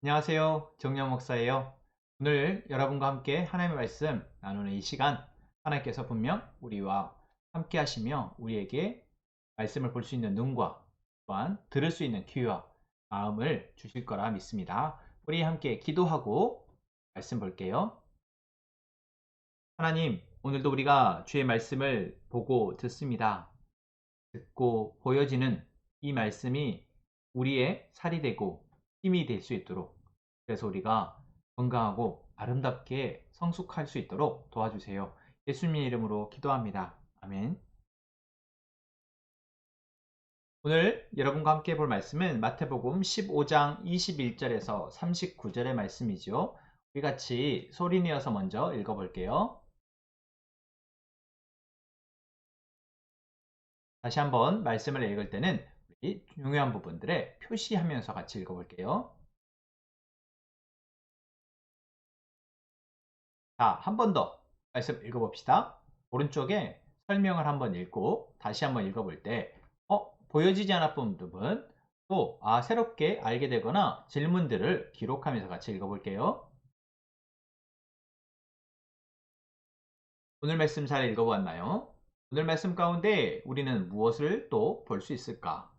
안녕하세요. 정녕 목사예요. 오늘 여러분과 함께 하나님의 말씀 나누는 이 시간, 하나님께서 분명 우리와 함께 하시며 우리에게 말씀을 볼 수 있는 눈과 또한 들을 수 있는 귀와 마음을 주실 거라 믿습니다. 우리 함께 기도하고 말씀 볼게요. 하나님, 오늘도 우리가 주의 말씀을 보고 듣습니다. 듣고 보여지는 이 말씀이 우리의 살이 되고 힘이 될 수 있도록, 그래서 우리가 건강하고 아름답게 성숙할 수 있도록 도와주세요. 예수님의 이름으로 기도합니다. 아멘. 오늘 여러분과 함께 볼 말씀은 마태복음 15장 21절에서 39절의 말씀이죠. 우리 같이 소리 내어서 먼저 읽어볼게요. 다시 한번 말씀을 읽을 때는 우리 중요한 부분들을 표시하면서 같이 읽어볼게요. 자, 한 번 더 말씀 읽어봅시다. 오른쪽에 설명을 한번 읽고 다시 한번 읽어볼 때 보여지지 않았던 부분 또 새롭게 알게 되거나 질문들을 기록하면서 같이 읽어볼게요. 오늘 말씀 잘 읽어보았나요? 오늘 말씀 가운데 우리는 무엇을 또 볼 수 있을까?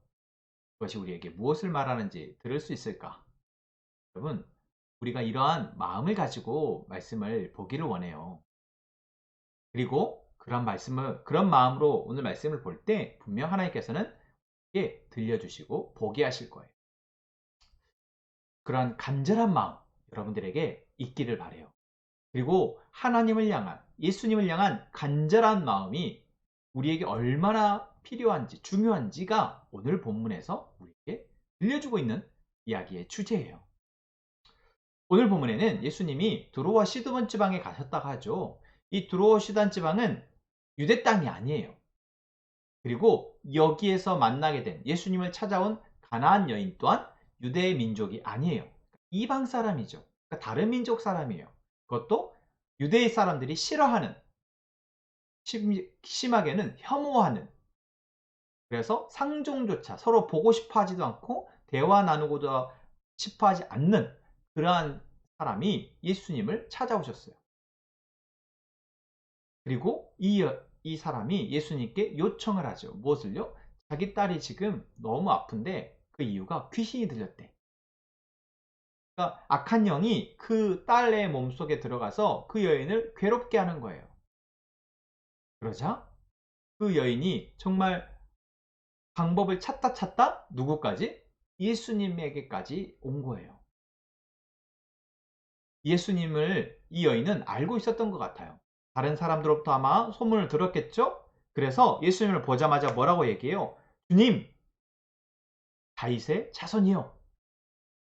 그것이 우리에게 무엇을 말하는지 들을 수 있을까? 여러분, 우리가 이러한 마음을 가지고 말씀을 보기를 원해요. 그리고 그런 마음으로 오늘 말씀을 볼 때 분명 하나님께서는 들려주시고 보게 하실 거예요. 그러한 간절한 마음 여러분들에게 있기를 바래요. 그리고 하나님을 향한, 예수님을 향한 간절한 마음이 우리에게 얼마나 필요한지, 중요한지가 오늘 본문에서 우리에게 들려주고 있는 이야기의 주제예요. 오늘 본문에는 예수님이 두로와 시드몬 지방에 가셨다고 하죠. 이 두로와 시드몬 지방은 유대 땅이 아니에요. 그리고 여기에서 만나게 된 예수님을 찾아온 가나안 여인 또한 유대 민족이 아니에요. 이방 사람이죠. 그러니까 다른 민족 사람이에요. 그것도 유대 사람들이 싫어하는, 심하게는 혐오하는, 그래서 상종조차 서로 보고 싶어 하지도 않고 대화 나누고도 싶어 하지 않는 그러한 사람이 예수님을 찾아오셨어요. 그리고 이 사람이 예수님께 요청을 하죠. 무엇을요? 자기 딸이 지금 너무 아픈데 그 이유가 귀신이 들렸대. 그러니까 악한 영이 그 딸의 몸속에 들어가서 그 여인을 괴롭게 하는 거예요. 그러자 그 여인이 정말 방법을 찾다 누구까지? 예수님에게까지 온 거예요. 예수님을 이 여인은 알고 있었던 것 같아요. 다른 사람들로부터 아마 소문을 들었겠죠? 그래서 예수님을 보자마자 뭐라고 얘기해요? 주님, 다윗의 자손이요.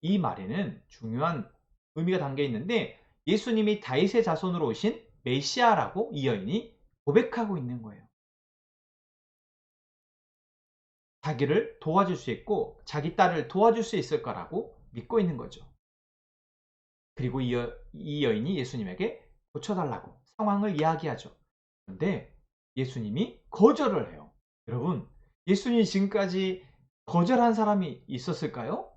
이 말에는 중요한 의미가 담겨 있는데 예수님이 다윗의 자손으로 오신 메시아라고 이 여인이 고백하고 있는 거예요. 자기를 도와줄 수 있고 자기 딸을 도와줄 수 있을 거라고 믿고 있는 거죠. 그리고 이 여인이 예수님에게 고쳐달라고 상황을 이야기하죠. 그런데 예수님이 거절을 해요. 여러분, 예수님이 지금까지 거절한 사람이 있었을까요?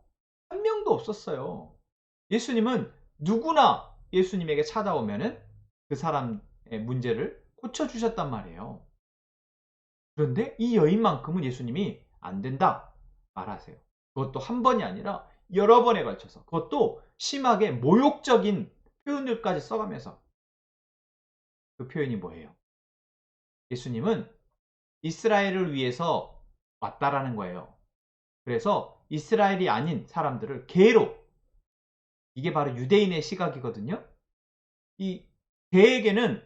한 명도 없었어요. 예수님은 누구나 예수님에게 찾아오면은 그 사람의 문제를 고쳐주셨단 말이에요. 그런데 이 여인만큼은 예수님이 안 된다 말하세요. 그것도 한 번이 아니라 여러 번에 걸쳐서, 그것도 심하게 모욕적인 표현들까지 써가면서. 그 표현이 뭐예요? 예수님은 이스라엘을 위해서 왔다라는 거예요. 그래서 이스라엘이 아닌 사람들을 개로, 이게 바로 유대인의 시각이거든요. 이 개에게는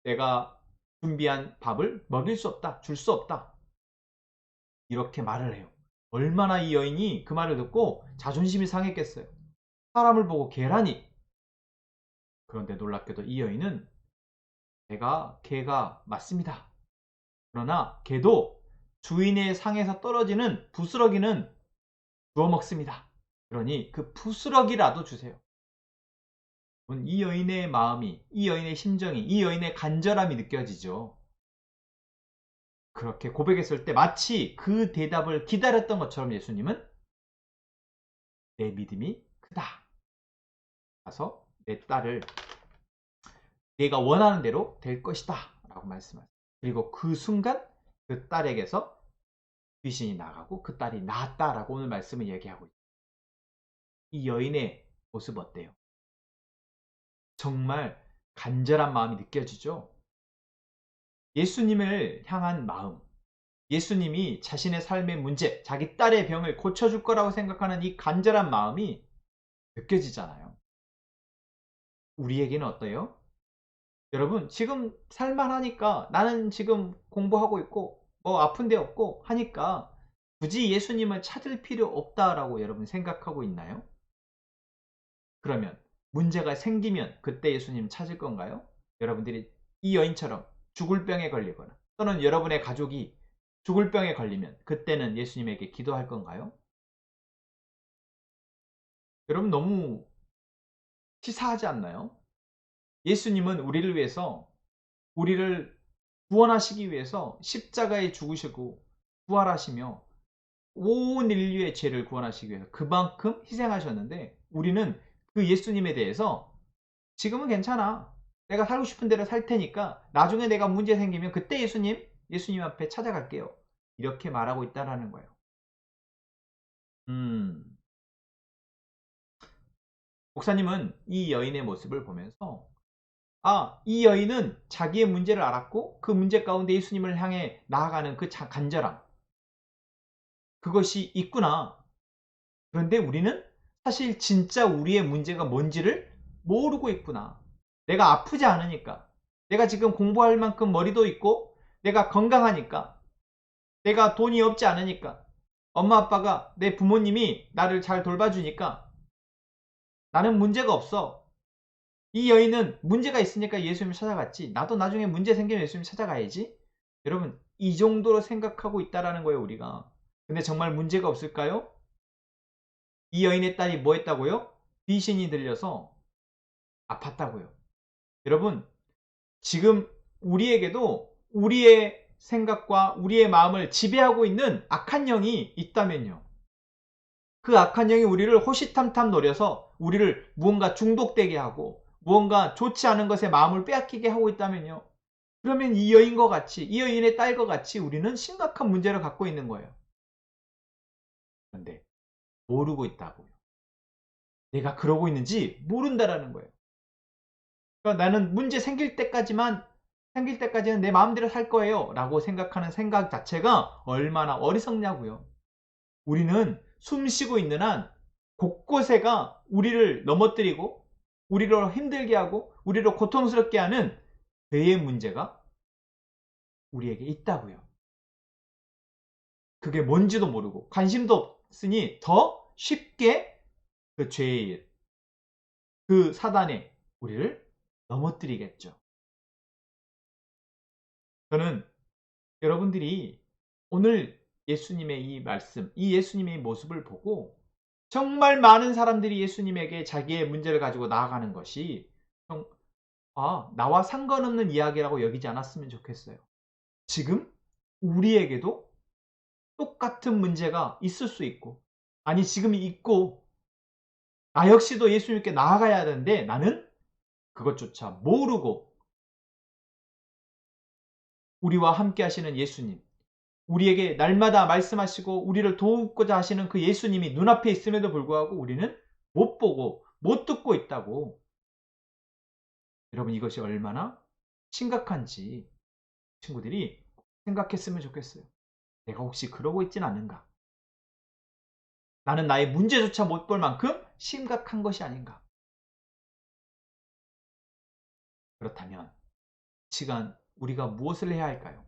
내가 준비한 밥을 먹일 수 없다, 줄 수 없다, 이렇게 말을 해요. 얼마나 이 여인이 그 말을 듣고 자존심이 상했겠어요. 사람을 보고 개라니. 그런데 놀랍게도 이 여인은 제가 개가 맞습니다. 그러나 개도 주인의 상에서 떨어지는 부스러기는 주워 먹습니다. 그러니 그 부스러기라도 주세요. 이 여인의 마음이, 이 여인의 심정이, 이 여인의 간절함이 느껴지죠. 그렇게 고백했을 때 마치 그 대답을 기다렸던 것처럼 예수님은 내 믿음이 크다, 가서 내 딸을 네가 원하는 대로 될 것이다 라고 말씀하세요. 그리고 그 순간 그 딸에게서 귀신이 나가고 그 딸이 나았다라고 오늘 말씀을 얘기하고 있어요. 이 여인의 모습 어때요? 정말 간절한 마음이 느껴지죠? 예수님을 향한 마음, 예수님이 자신의 삶의 문제, 자기 딸의 병을 고쳐줄 거라고 생각하는 이 간절한 마음이 느껴지잖아요. 우리에게는 어때요? 여러분, 지금 살만하니까 나는 지금 공부하고 있고 뭐 아픈 데 없고 하니까 굳이 예수님을 찾을 필요 없다라고 여러분 생각하고 있나요? 그러면 문제가 생기면 그때 예수님 찾을 건가요? 여러분들이 이 여인처럼 죽을 병에 걸리거나 또는 여러분의 가족이 죽을 병에 걸리면 그때는 예수님에게 기도할 건가요? 여러분 너무 치사하지 않나요? 예수님은 우리를 위해서 우리를 구원하시기 위해서 십자가에 죽으시고 부활하시며 온 인류의 죄를 구원하시기 위해서 그만큼 희생하셨는데 우리는 그 예수님에 대해서 지금은 괜찮아. 내가 살고 싶은 대로 살 테니까 나중에 내가 문제 생기면 그때 예수님 앞에 찾아갈게요. 이렇게 말하고 있다라는 거예요. 음, 목사님은 이 여인의 모습을 보면서 이 여인은 자기의 문제를 알았고 그 문제 가운데 예수님을 향해 나아가는 그 간절함 그것이 있구나. 그런데 우리는 사실 진짜 우리의 문제가 뭔지를 모르고 있구나. 내가 아프지 않으니까. 내가 지금 공부할 만큼 머리도 있고 내가 건강하니까. 내가 돈이 없지 않으니까. 엄마 아빠가 내 부모님이 나를 잘 돌봐주니까 나는 문제가 없어. 이 여인은 문제가 있으니까 예수님을 찾아갔지. 나도 나중에 문제 생기면 예수님 찾아가야지. 여러분 이 정도로 생각하고 있다라는 거예요 우리가. 근데 정말 문제가 없을까요? 이 여인의 딸이 뭐 했다고요? 귀신이 들려서 아팠다고요. 여러분, 지금 우리에게도 우리의 생각과 우리의 마음을 지배하고 있는 악한 영이 있다면요. 그 악한 영이 우리를 호시탐탐 노려서 우리를 무언가 중독되게 하고 무언가 좋지 않은 것에 마음을 빼앗기게 하고 있다면요. 그러면 이 여인과 같이, 이 여인의 딸과 같이 우리는 심각한 문제를 갖고 있는 거예요. 그런데 모르고 있다고요. 내가 그러고 있는지 모른다라는 거예요. 그러니까 나는 문제 생길 때까지는 내 마음대로 살 거예요. 라고 생각하는 생각 자체가 얼마나 어리석냐고요. 우리는 숨 쉬고 있는 한 곳곳에가 우리를 넘어뜨리고 우리를 힘들게 하고 우리를 고통스럽게 하는 죄의 문제가 우리에게 있다고요. 그게 뭔지도 모르고 관심도 없으니 더 쉽게 그 죄의 일, 그 사단에 우리를 넘어뜨리겠죠. 저는 여러분들이 오늘 예수님의 이 말씀, 이 예수님의 모습을 보고 정말 많은 사람들이 예수님에게 자기의 문제를 가지고 나아가는 것이 나와 상관없는 이야기라고 여기지 않았으면 좋겠어요. 지금 우리에게도 똑같은 문제가 있을 수 있고, 아니 지금 있고, 나 역시도 예수님께 나아가야 하는데 나는 그것조차 모르고 우리와 함께 하시는 예수님, 우리에게 날마다 말씀하시고 우리를 도우고자 하시는 그 예수님이 눈앞에 있음에도 불구하고 우리는 못 보고 못 듣고 있다고. 여러분 이것이 얼마나 심각한지 친구들이 생각했으면 좋겠어요. 내가 혹시 그러고 있진 않은가? 나는 나의 문제조차 못 볼 만큼 심각한 것이 아닌가? 그렇다면 시간 우리가 무엇을 해야 할까요?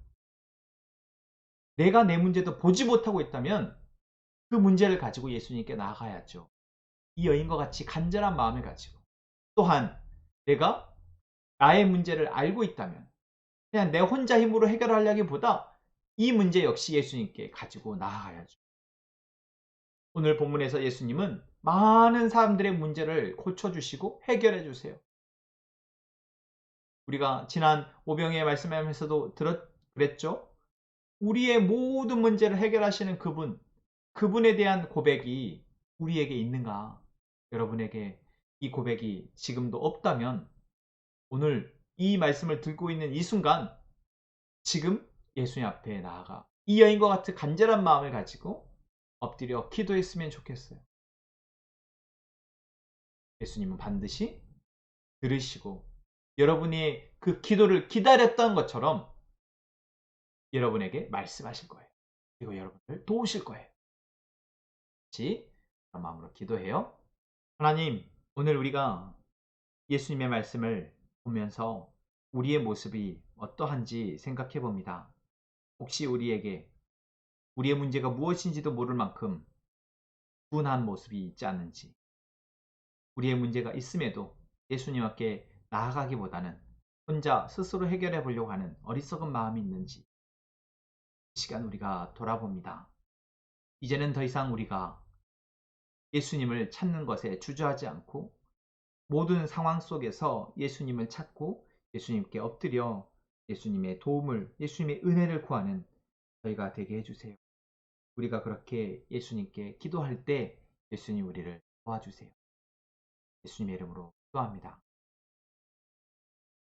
내가 내 문제도 보지 못하고 있다면 그 문제를 가지고 예수님께 나아가야죠. 이 여인과 같이 간절한 마음을 가지고 또한 내가 나의 문제를 알고 있다면 그냥 내 혼자 힘으로 해결하려기보다 이 문제 역시 예수님께 가지고 나아가야죠. 오늘 본문에서 예수님은 많은 사람들의 문제를 고쳐주시고 해결해 주세요. 우리가 지난 오병이의 말씀하면서도 그랬죠? 우리의 모든 문제를 해결하시는 그분에 대한 고백이 우리에게 있는가? 여러분에게 이 고백이 지금도 없다면 오늘 이 말씀을 듣고 있는 이 순간 지금 예수님 앞에 나아가 이 여인과 같은 간절한 마음을 가지고 엎드려 기도했으면 좋겠어요. 예수님은 반드시 들으시고 여러분이 그 기도를 기다렸던 것처럼 여러분에게 말씀하실 거예요. 그리고 여러분을 도우실 거예요. 같이 그런 마음으로 기도해요. 하나님, 오늘 우리가 예수님의 말씀을 보면서 우리의 모습이 어떠한지 생각해 봅니다. 혹시 우리에게 우리의 문제가 무엇인지도 모를 만큼 둔한 모습이 있지 않는지, 우리의 문제가 있음에도 예수님 앞에 나아가기보다는 혼자 스스로 해결해 보려고 하는 어리석은 마음이 있는지 이 시간 우리가 돌아봅니다. 이제는 더 이상 우리가 예수님을 찾는 것에 주저하지 않고 모든 상황 속에서 예수님을 찾고 예수님께 엎드려 예수님의 도움을, 예수님의 은혜를 구하는 저희가 되게 해주세요. 우리가 그렇게 예수님께 기도할 때 예수님 우리를 도와주세요. 예수님의 이름으로 기도합니다.